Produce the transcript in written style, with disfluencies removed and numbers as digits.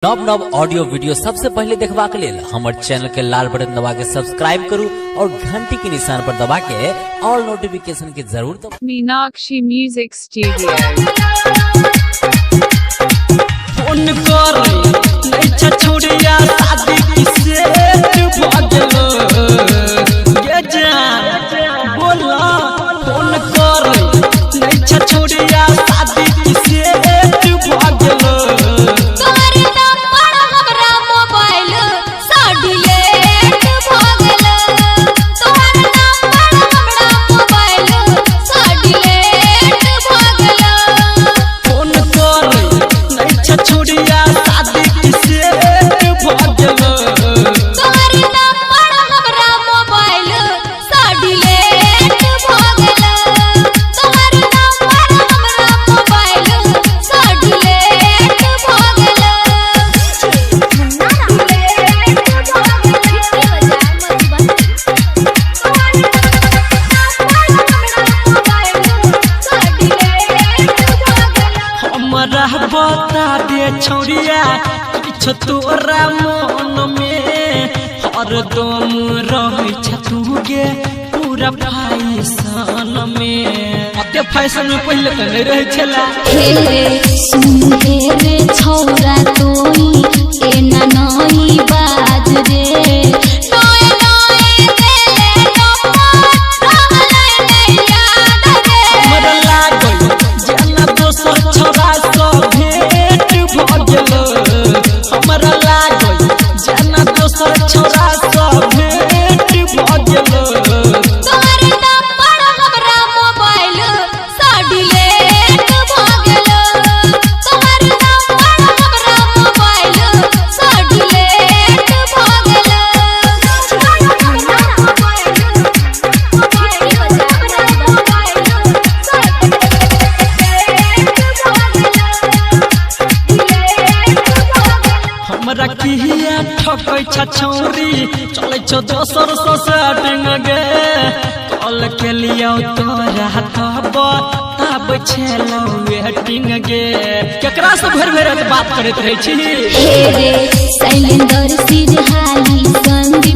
नव नव audio video सबसे पहले देखबा के लेल हमर चैनल के लाल बटन दबा के सब्सक्राइब करू और घंटी के निशान पर दबा के ऑल नोटिफिकेशन के जरूर दबाएं। मीनाक्षी म्यूजिक स्टूडियो फोन कर नहीं छोड़िया शादी किसे भागलो ये जान बोला फोन कर नहीं छोड़िया शादी किसे भागलो बता दे छोड़िया किछु तोरा मन में हरदम रही छतुगे पूरा फैशन में अते फैशन में पहले तो नहीं रहे छला हे सुन रे छोरा तोई एना नई बाज रे नए नए देले नंबर रहले नहीं याद रे मर लागल जना दोसर छोरा हमरा लागल जना दोसर छोरा सब भेट भगलो तोहर नंबर हमरा मोबाइल से डिलीट भगलो तोहर नंबर हमरा मोबाइल से डिलीट भगलो हमरा किया ठकै छ छौरी चलै छ दोसर सोसाइटिंग गे कॉल के लियो तोरा तब तब छेलो वेटिंग गे केकरा से भर भर बात करैत रहै छी हे रे शैलेंद्र सिरहाली संग